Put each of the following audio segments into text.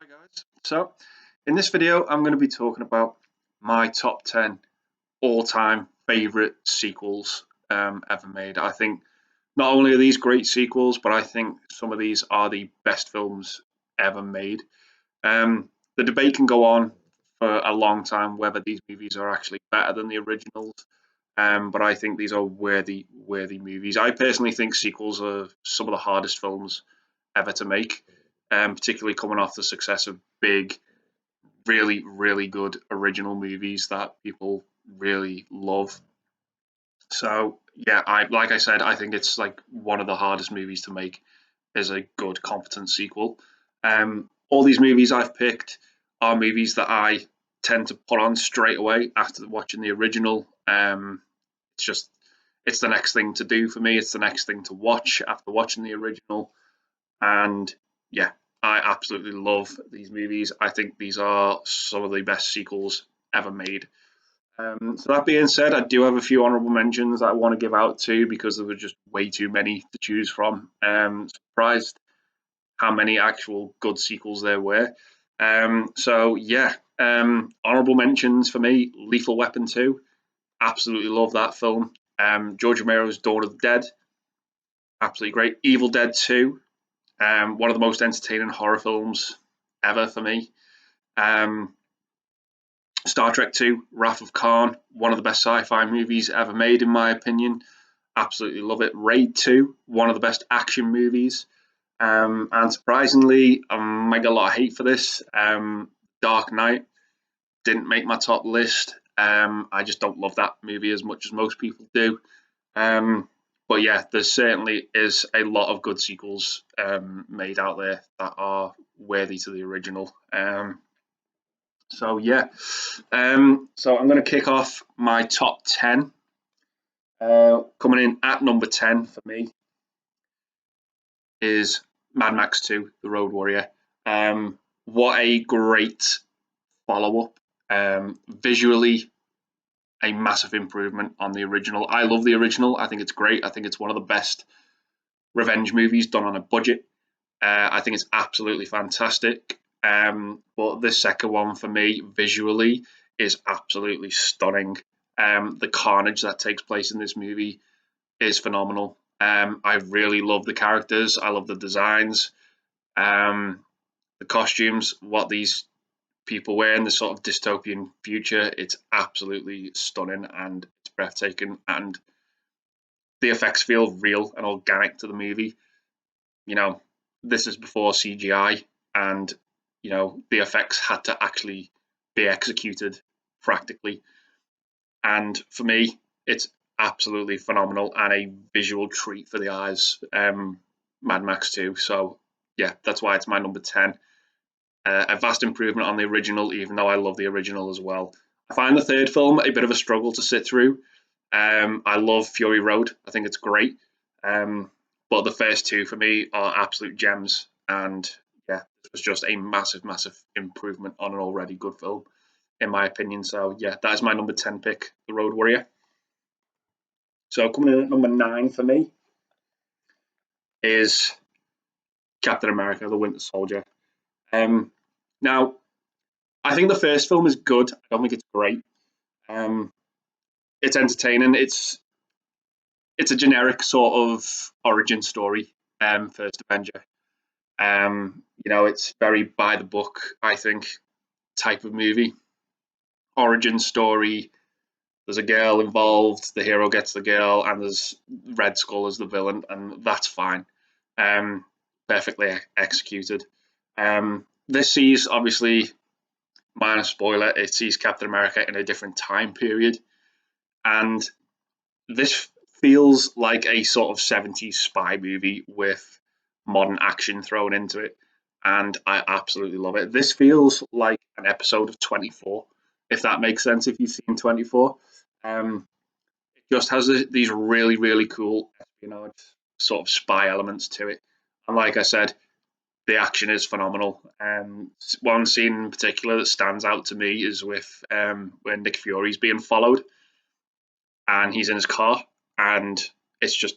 Hi guys. So in this video I'm going to be talking about my top 10 all-time favorite sequels ever made. I think not only are these great sequels, but I think some of these are the best films ever made. The debate can go on for a long time whether these movies are actually better than the originals, but I think these are worthy movies. I personally think sequels are some of the hardest films ever to make, particularly coming off the success of big, really good original movies that people really love. So yeah, like I said, I think it's like one of the hardest movies to make is a good, competent sequel. All these movies I've picked are movies that I tend to put on straight away after watching the original. It's just it's the next thing to do for me. It's the next thing to watch after watching the original. And yeah, I absolutely love these movies. I think these are some of the best sequels ever made. So that being said, I do have a few honorable mentions that I want to give out to because there were just way too many to choose from. Surprised how many actual good sequels there were. So yeah, honorable mentions for me: Lethal Weapon 2. Absolutely love that film. George Romero's Dawn of the Dead. Absolutely great. Evil Dead 2. One of the most entertaining horror films ever for me. Star Trek 2, Wrath of Khan, one of the best sci-fi movies ever made, in my opinion. Absolutely love it. Raid 2, one of the best action movies. And surprisingly, I might get a lot of hate for this. Dark Knight didn't make my top list. I just don't love that movie as much as most people do. But yeah, there certainly is a lot of good sequels made out there that are worthy to the original. So yeah, so I'm going to kick off my top 10. Coming in at number 10 for me is Mad Max 2, The Road Warrior. What a great follow-up. Visually, a massive improvement on the original. I love the original. I think it's great. I think it's one of the best revenge movies done on a budget. I think it's absolutely fantastic. But this second one for me, visually, is absolutely stunning. The carnage that takes place in this movie is phenomenal. I really love the characters. I love the designs, the costumes, what these people wear in this sort of dystopian future. It's absolutely stunning and it's breathtaking. And the effects feel real and organic to the movie. You know, this is before CGI, and the effects had to actually be executed practically. And for me, it's absolutely phenomenal and a visual treat for the eyes. Mad Max 2. So yeah, that's why it's my number 10. A vast improvement on the original, even though I love the original as well. I find the third film a bit of a struggle to sit through. I love Fury Road. I think it's great. But the first two for me are absolute gems. And yeah, it was just a massive improvement on an already good film, in my opinion. So yeah, that is my number 10 pick, The Road Warrior. So coming in at number 9 for me is Captain America, The Winter Soldier. Now, I think the first film is good. I don't think it's great. Um, it's entertaining. It's a generic sort of origin story. First Avenger. It's very by the book, I think, type of movie. Origin story. There's a girl involved. The hero gets the girl, and there's Red Skull as the villain, and that's fine. Um, Perfectly executed. This sees, obviously, minor spoiler, it sees Captain America in a different time period, and this feels like a sort of 70s spy movie with modern action thrown into it, and I absolutely love it. This feels like an episode of 24, if that makes sense, if you've seen 24. It just has these really cool espionage sort of spy elements to it. And like I said, the action is phenomenal. One scene in particular that stands out to me is with when Nick Fury's being followed and he's in his car, and it's just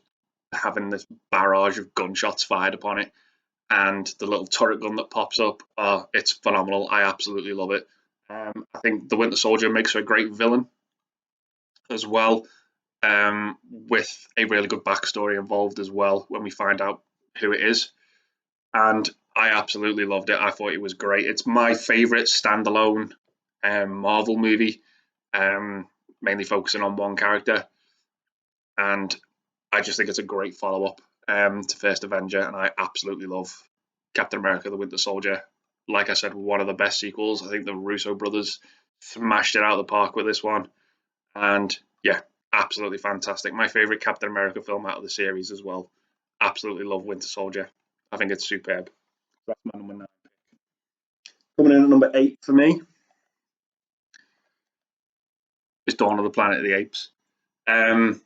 having this barrage of gunshots fired upon it. and the little turret gun that pops up. It's phenomenal. I absolutely love it. I think the Winter Soldier makes her a great villain as well, with a really good backstory involved as well when we find out who it is. And I absolutely loved it. I thought it was great. It's my favorite standalone Marvel movie, mainly focusing on one character. And I just think it's a great follow up to First Avenger. And I absolutely love Captain America the Winter Soldier. Like I said, one of the best sequels. I think the Russo brothers smashed it out of the park with this one. And yeah, absolutely fantastic. My favorite Captain America film out of the series as well. Absolutely love Winter Soldier. I think it's superb. That's my number 9. Coming in at number 8 for me is Dawn of the Planet of the Apes. Um,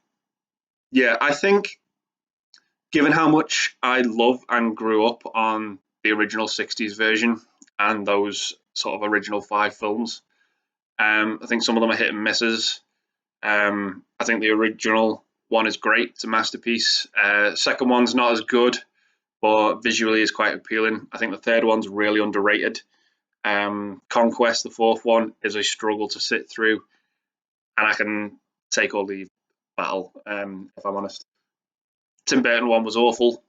yeah, I think given how much I love and grew up on the original 60s version and those sort of original 5 films, I think some of them are hit and misses. I think the original one is great. It's a masterpiece. Second one's not as good, but visually is quite appealing. I think the third one's really underrated. Conquest, the fourth one, is a struggle to sit through, and I can take or leave battle, if I'm honest. Tim Burton one was awful.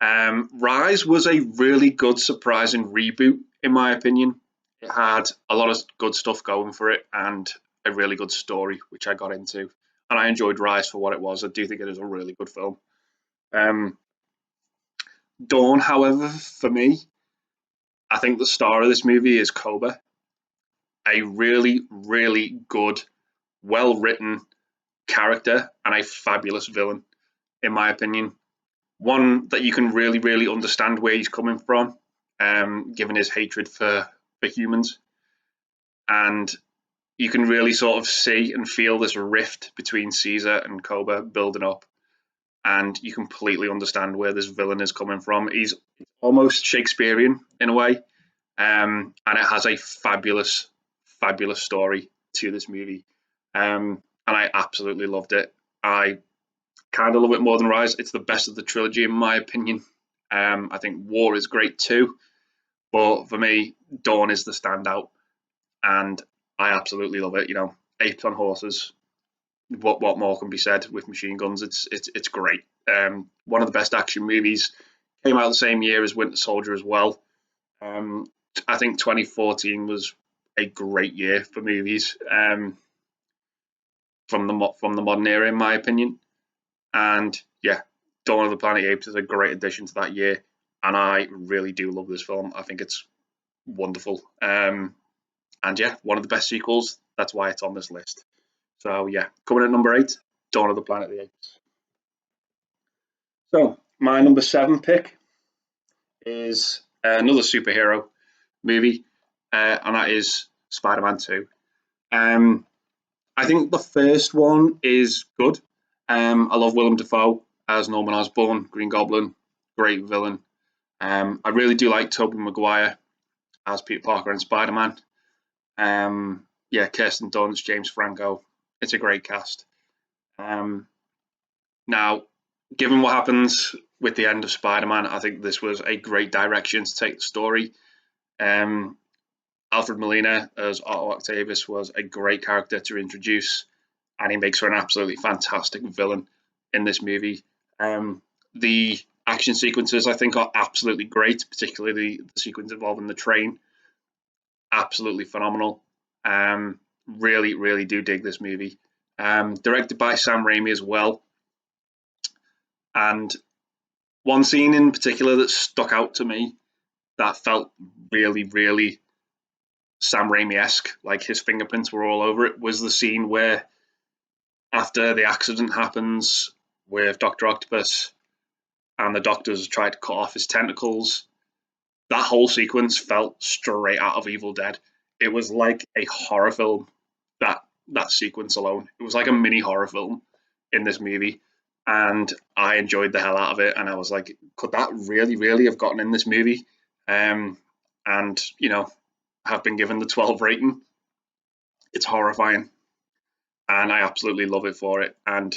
Rise was a really good, surprising reboot, in my opinion. It had a lot of good stuff going for it and a really good story, which I got into. And I enjoyed Rise for what it was. I do think it is a really good film. Um, Dawn, however, for me, I think the star of this movie is Koba. A really, really good, well written character and a fabulous villain, in my opinion. One that you can really, really understand where he's coming from, given his hatred for humans. And you can really sort of see and feel this rift between Caesar and Koba building up. And you completely understand where this villain is coming from. He's almost Shakespearean in a way. And it has a fabulous, fabulous story to this movie. And I absolutely loved it. I kind of love it more than Rise. It's the best of the trilogy, in my opinion. I think War is great too, but for me, Dawn is the standout, and I absolutely love it. You know, apes on horses. What more can be said with machine guns? It's great. One of the best action movies. Came out the same year as Winter Soldier as well. Um, I think 2014 was a great year for movies, from the modern era, in my opinion. And yeah, Dawn of the Planet of the Apes is a great addition to that year, and I really do love this film. I think it's wonderful. And yeah, one of the best sequels. That's why it's on this list. So yeah, coming at number 8, Dawn of the Planet of the Apes. So my number 7 pick is another superhero movie, and that is Spider-Man 2. Um, I think the first one is good. I love Willem Dafoe as Norman Osborn, Green Goblin, great villain. I really do like Tobey Maguire as Peter Parker and Spider-Man. Yeah, Kirsten Dunst, James Franco. It's a great cast. Um, Now, given what happens with the end of Spider-Man, I think this was a great direction to take the story. Um, Alfred Molina as Otto Octavius was a great character to introduce, and he makes for an absolutely fantastic villain in this movie. The action sequences, I think, are absolutely great, particularly the sequence involving the train. Absolutely phenomenal. Really, really do dig this movie. Directed by Sam Raimi as well. And one scene in particular that stuck out to me that felt really, really Sam Raimi-esque, like his fingerprints were all over it, was the scene where after the accident happens with Dr. Octopus and the doctors tried to cut off his tentacles. That whole sequence felt straight out of Evil Dead. It was like a horror film. That sequence alone, it was like a mini horror film in this movie, and I enjoyed the hell out of it. And I was like, could that really, really have gotten in this movie? And you know, have been given the 12 rating. It's horrifying, and I absolutely love it for it. And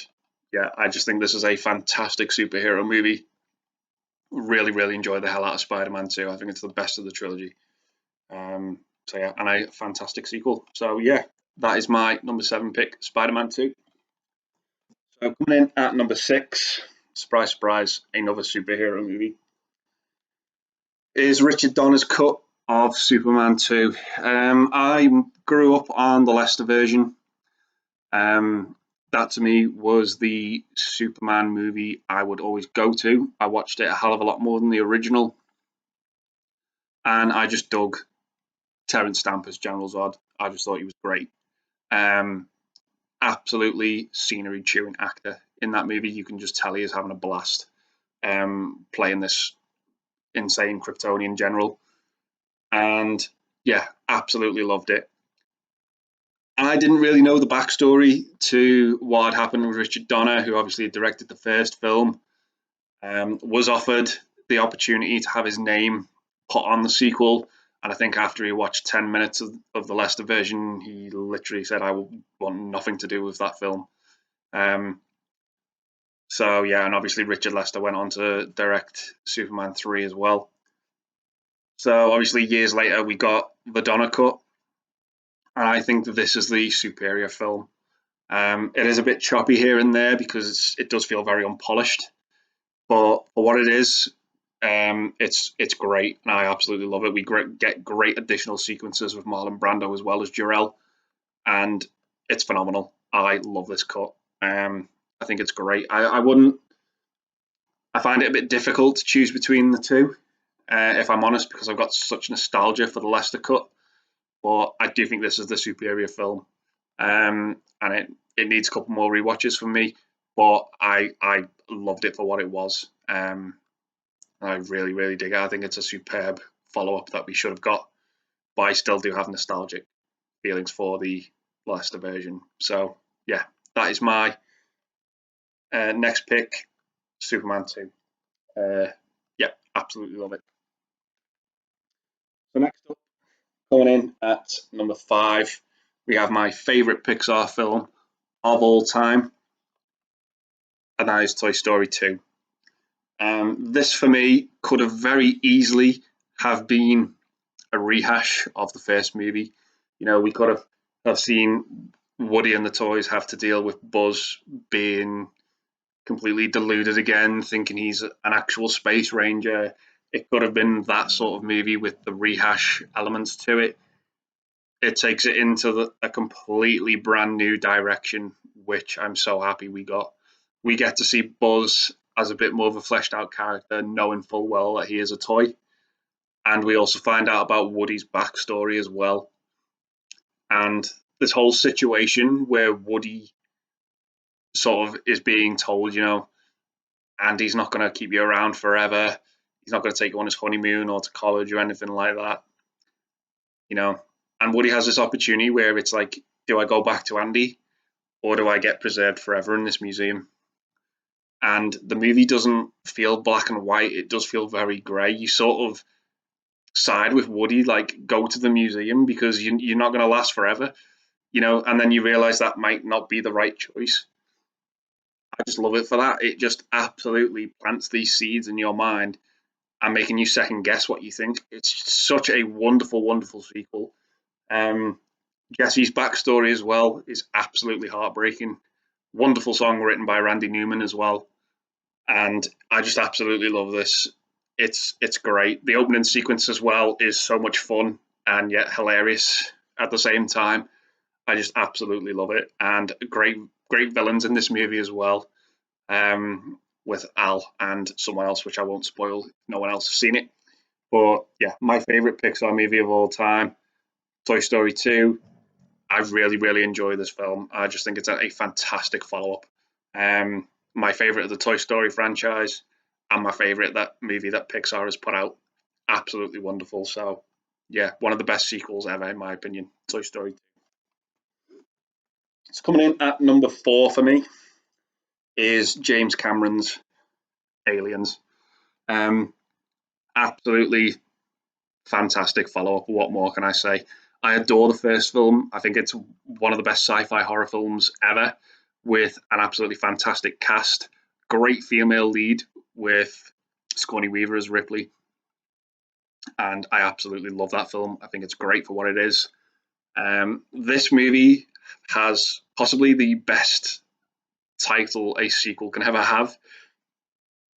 yeah, I just think this is a fantastic superhero movie. really enjoy the hell out of Spider-Man 2. I think it's the best of the trilogy. So yeah, and a fantastic sequel. So yeah, that is my number 7 pick, Spider-Man 2. So coming in at number 6, surprise, surprise, another superhero movie, is Richard Donner's cut of Superman 2. I grew up on the Leicester version. That to me was the Superman movie I would always go to. I watched it a hell of a lot more than the original, and I just dug Terence Stamp as General Zod. I just thought he was great. Um, Absolutely scenery chewing actor in that movie. You can just tell he is having a blast playing this insane Kryptonian general. And yeah, absolutely loved it. I didn't really know the backstory to what had happened with Richard Donner, who obviously directed the first film, was offered the opportunity to have his name put on the sequel. And I think after he watched 10 minutes of the Leicester version, he literally said, I want nothing to do with that film. So yeah, and obviously Richard Lester went on to direct Superman 3 as well. So obviously years later we got the Donner cut, and I think that this is the superior film. It is a bit choppy here and there because it does feel very unpolished, but for what it is, it's great, and I absolutely love it. We get great additional sequences with Marlon Brando as well as Jor-El, and it's phenomenal. I love this cut. I think it's great. I wouldn't. I find it a bit difficult to choose between the two, if I'm honest, because I've got such nostalgia for the Leicester cut. But I do think this is the superior film, and it needs a couple more rewatches from me. But I loved it for what it was. I really dig it. I think it's a superb follow up that we should have got. But I still do have nostalgic feelings for the Leicester version. So yeah, that is my next pick, Superman 2. Yeah, absolutely love it. So next up, coming in at number 5, we have my favourite Pixar film of all time, and that is Toy Story 2. This for me could have very easily have been a rehash of the first movie. You know, we could have seen Woody and the toys have to deal with Buzz being completely deluded again, thinking he's an actual space ranger. It could have been that sort of movie with the rehash elements to it. It takes it into a completely brand new direction, which I'm so happy we got. We get to see Buzz as a bit more of a fleshed out character, knowing full well that he is a toy. And we also find out about Woody's backstory as well. And this whole situation where Woody sort of is being told, you know, Andy's not going to keep you around forever. He's not going to take you on his honeymoon or to college or anything like that, you know. And Woody has this opportunity where it's like, do I go back to Andy or do I get preserved forever in this museum? And the movie doesn't feel black and white. It does feel very grey. You sort of side with Woody, like go to the museum because you're not going to last forever, you know. And then you realize that might not be the right choice. I just love it for that. It just absolutely plants these seeds in your mind and making you second guess what you think. It's such a wonderful sequel. Jesse's backstory as well is absolutely heartbreaking. Wonderful song written by Randy Newman as well, and I just absolutely love this. It's great. The opening sequence as well is so much fun and yet hilarious at the same time. I just absolutely love it, and great villains in this movie as well. With Al and someone else, which I won't spoil. No one else has seen it, but yeah, my favorite Pixar movie of all time, Toy Story 2. I really enjoy this film. I just think it's a fantastic follow up. My favorite of the Toy Story franchise, and my favorite that movie that Pixar has put out. Absolutely wonderful. So yeah, one of the best sequels ever in my opinion. Toy Story 2. It's coming in at number 4 for me is James Cameron's Aliens. Um, Absolutely fantastic follow up. What more can I say? I adore the first film. I think it's one of the best sci-fi horror films ever, with an absolutely fantastic cast. Great female lead with Sigourney Weaver as Ripley, and I absolutely love that film. I think it's great for what it is. This movie has possibly the best title a sequel can ever have,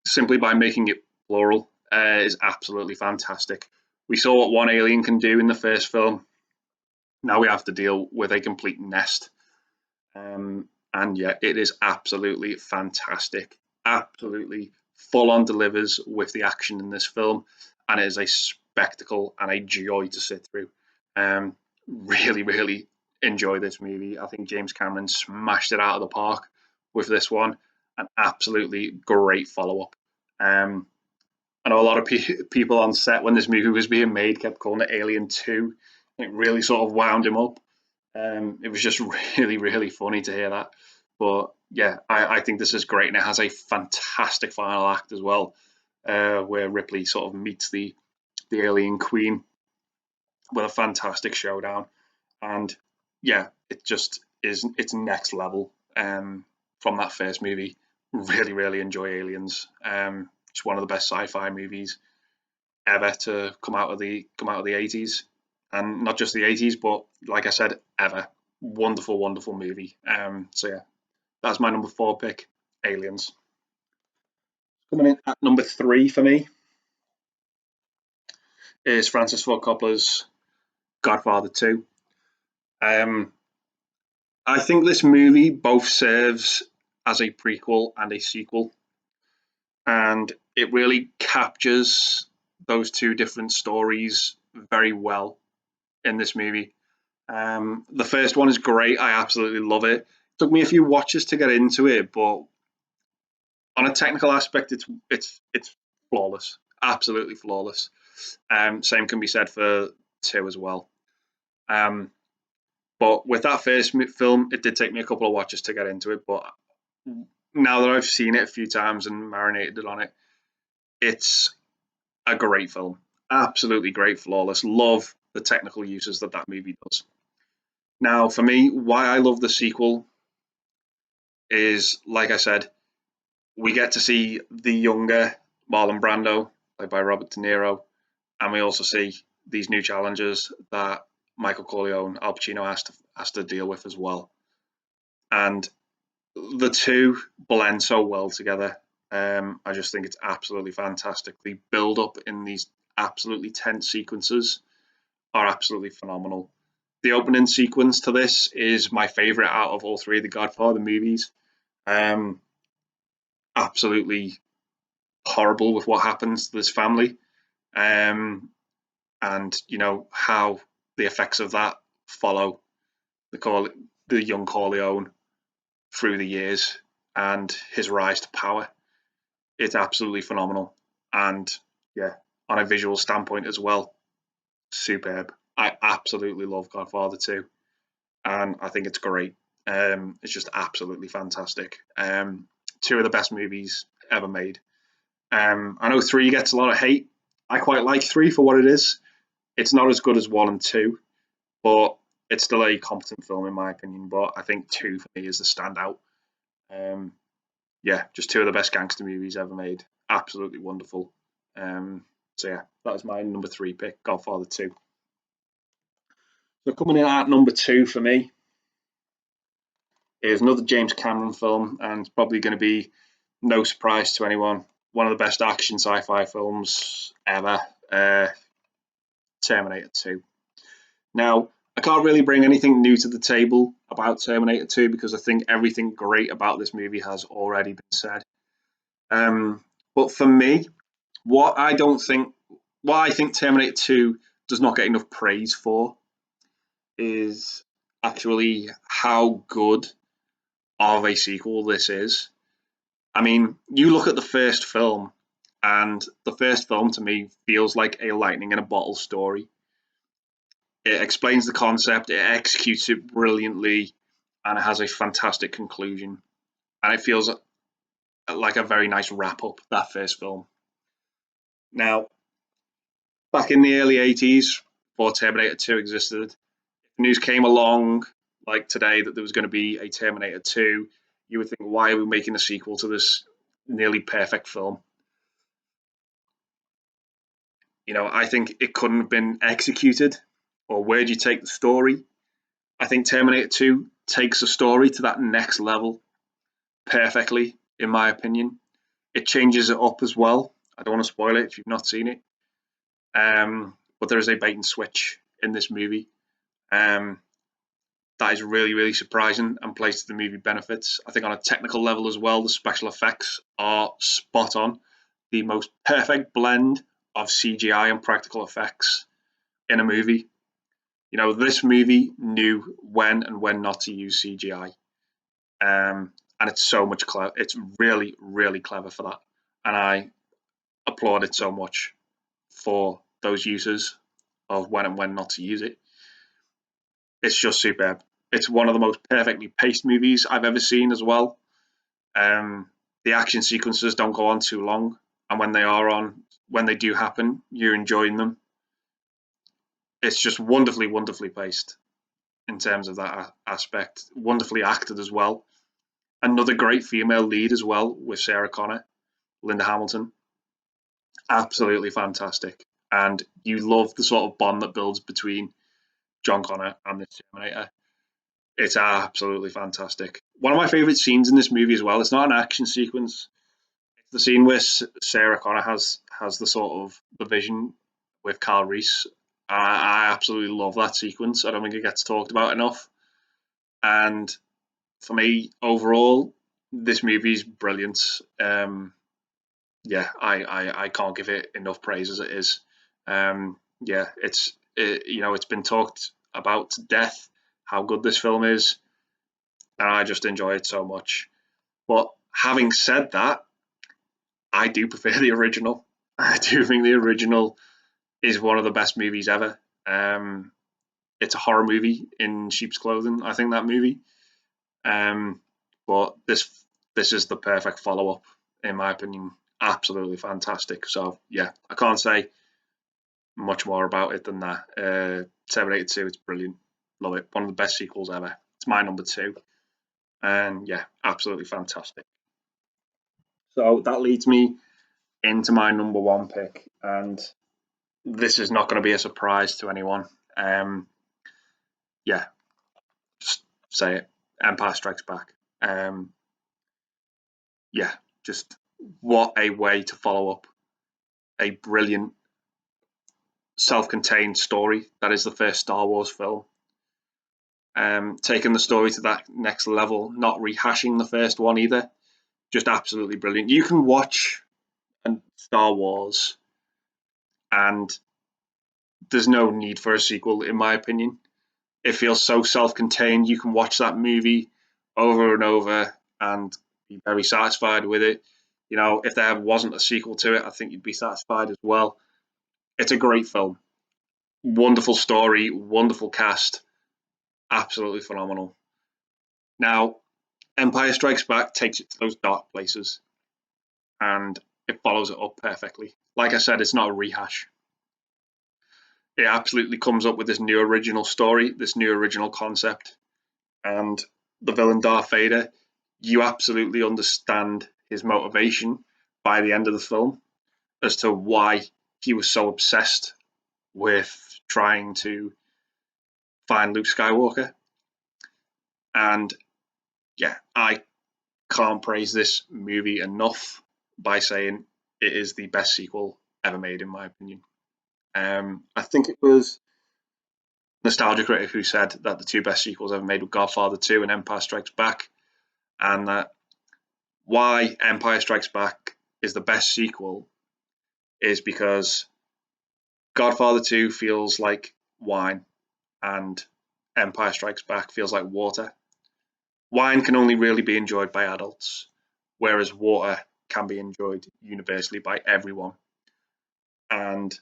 simply by making it plural. Is absolutely fantastic. We saw what one alien can do in the first film. Now we have to deal with a complete nest. And yeah, it is absolutely fantastic. Absolutely full on delivers with the action in this film, and it is a spectacle and a joy to sit through. Really, really enjoy this movie. I think James Cameron smashed it out of the park with this one. An absolutely great follow up. I know a lot of people on set when this movie was being made kept calling it Alien 2. It really sort of wound him up. It was just really, really funny to hear that. But yeah, I think this is great, and it has a fantastic final act as well, where Ripley sort of meets the alien queen with a fantastic showdown. And yeah, it just is, it's next level from that first movie. Really, really enjoy Aliens. It's one of the best sci-fi movies ever to come out of the 80s, and not just the 80s, but like I said, ever. Wonderful, wonderful movie. So yeah, that's my number 4 pick, Aliens. Coming in at number 3 for me is Francis Ford Coppola's Godfather 2. Um, I think this movie both serves as a prequel and a sequel, and it really captures those two different stories very well in this movie. The first one is great. I absolutely love it. It took me a few watches to get into it, but on a technical aspect, it's flawless, absolutely flawless. Same can be said for 2 as well. But with that first film, it did take me a couple of watches to get into it. But now that I've seen it a few times and marinated on it, it's a great film. Absolutely great, flawless. Love the technical uses that that movie does. Now, for me, why I love the sequel is, like I said, we get to see the younger Marlon Brando, played by Robert De Niro, and we also see these new challenges that Michael Corleone, Al Pacino has to deal with as well. And the two blend so well together. I just think it's absolutely fantastic. The build up in these absolutely tense sequences are absolutely phenomenal. The opening sequence to this is my favorite out of all 3 of the Godfather movies. Um, Absolutely horrible with what happens to this family, and you know how the effects of that follow the young Corleone through the years and his rise to power. It's absolutely phenomenal, and yeah, on a visual standpoint as well, superb. I absolutely love Godfather 2, and I think it's great. It's just absolutely fantastic. 2 of the best movies ever made. I know 3 gets a lot of hate. I quite like 3 for what it is. It's not as good as 1 and 2, but it's still a competent film in my opinion. But I think 2 for me is the standout. Um, yeah, just 2 of the best gangster movies ever made. Absolutely wonderful. So yeah, that was my number 3 pick, Godfather 2. So coming in at number 2 for me is another James Cameron film, and it's probably going to be no surprise to anyone. One of the best action sci-fi films ever, Terminator 2. Now, I can't really bring anything new to the table about Terminator 2 because I think everything great about this movie has already been said. But for me, what I don't think, what I think Terminator 2 does not get enough praise for is actually how good of a sequel this is. I mean, you look at the first film, and the first film to me feels like a lightning in a bottle story. It explains the concept, it executes it brilliantly, and it has a fantastic conclusion. And it feels like a very nice wrap up, that first film. Now, back in the early 80s, before Terminator 2 existed, news came along like today that there was going to be a Terminator 2, you would think, why are we making a sequel to this nearly perfect film? I think it couldn't have been executed, or where do you take the story? I think Terminator 2 takes the story to that next level perfectly, in my opinion. It changes it up as well. I don't want to spoil it if you've not seen it. But there is a bait and switch in this movie. That is really, really surprising and plays to the movie benefits. I think on a technical level as well, the special effects are spot on. The most perfect blend of CGI and practical effects in a movie. This movie knew when and when not to use CGI. And it's so much clever. It's really, really clever for that. And I applaud it so much for those uses of when and when not to use it. It's just superb. It's one of the most perfectly paced movies I've ever seen as well. The action sequences don't go on too long, and when they do happen, you're enjoying them. It's just wonderfully, wonderfully paced in terms of that aspect. Wonderfully acted as well. Another great female lead as well with Sarah Connor, Linda Hamilton. Absolutely fantastic. And you love the sort of bond that builds between John Connor and the Terminator. It's absolutely fantastic. One of my favorite scenes in this movie as well. It's not an action sequence. It's the scene where Sarah Connor has the sort of the vision with Carl Reese. I absolutely love that sequence. I don't think it gets talked about enough. And for me, overall, this movie is brilliant. Yeah, I can't give it enough praise as it is. Yeah, it's been talked about to death how good this film is, and I just enjoy it so much. But having said that, I do prefer the original. I do think the original is one of the best movies ever. It's a horror movie in sheep's clothing, I think, that movie. But this is the perfect follow up, in my opinion. Absolutely fantastic. So yeah, I can't say much more about it than that. Terminator 2, it's brilliant. Love it. One of the best sequels ever. It's my number 2. And yeah, absolutely fantastic. So that leads me into my number 1 pick. And this is not going to be a surprise to anyone. Yeah, just say it. Empire Strikes Back. Yeah, just what a way to follow up a brilliant self-contained story that is the first Star Wars film. Taking the story to that next level, not rehashing the first one either. Just absolutely brilliant. You can watch Star Wars and there's no need for a sequel, in my opinion. It feels so self-contained. You can watch that movie over and over and be very satisfied with it. If there wasn't a sequel to it, I think you'd be satisfied as well. It's a great film. Wonderful story, wonderful cast, absolutely phenomenal. Now, Empire Strikes Back takes it to those dark places and it follows it up perfectly. Like I said, it's not a rehash. It absolutely comes up with this new original story, this new original concept, and the villain Darth Vader, you absolutely understand his motivation by the end of the film as to why he was so obsessed with trying to find Luke Skywalker. And yeah, I can't praise this movie enough by saying it is the best sequel ever made, in my opinion. I think it was Nostalgia Critic who said that the 2 best sequels ever made were Godfather 2 and Empire Strikes Back, and that why Empire Strikes Back is the best sequel is because Godfather 2 feels like wine and Empire Strikes Back feels like water. Wine can only really be enjoyed by adults, whereas water can be enjoyed universally by everyone. And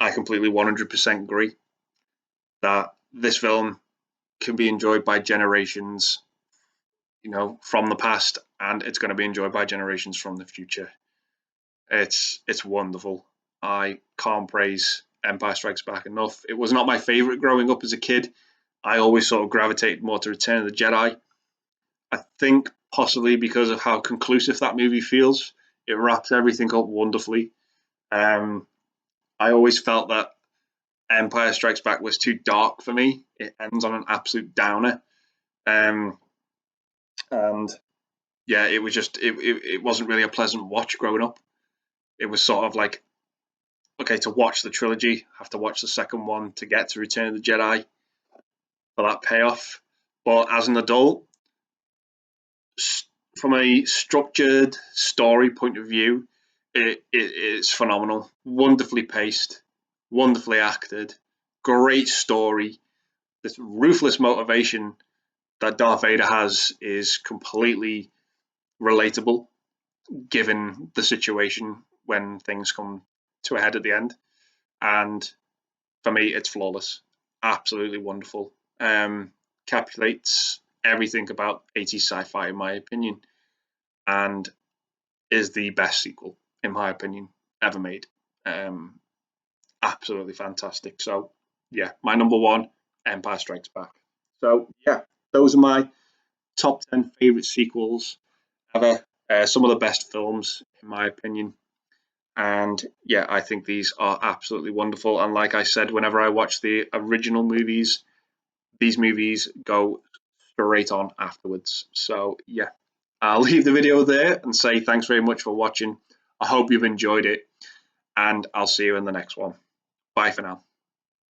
I completely 100% agree that this film can be enjoyed by generations, from the past, and it's going to be enjoyed by generations from the future. It's wonderful. I can't praise Empire Strikes Back enough. It was not my favorite growing up as a kid. I always sort of gravitated more to Return of the Jedi. I think possibly because of how conclusive that movie feels. It wraps everything up wonderfully. I always felt that Empire Strikes Back was too dark for me. It ends on an absolute downer. Um, and yeah, it was just it wasn't really a pleasant watch growing up. It was sort of like, okay, to watch the trilogy, have to watch the second one to get to Return of the Jedi for that payoff. But as an adult, from a structured story point of view, it's phenomenal. Wonderfully paced, wonderfully acted, great story. This ruthless motivation that Darth Vader has is completely relatable given the situation when things come to a head at the end. And for me, it's flawless, absolutely wonderful. Capulates everything about 80s sci-fi, in my opinion, and is the best sequel, in my opinion, ever made. Um, Absolutely fantastic. So, yeah, my number one, Empire Strikes Back. So, yeah, those are my top 10 favorite sequels ever. Some of the best films, in my opinion. And yeah, I think these are absolutely wonderful. And like I said, whenever I watch the original movies, these movies go straight on afterwards. So yeah, I'll leave the video there and say thanks very much for watching. I hope you've enjoyed it, and I'll see you in the next one. Bye for now.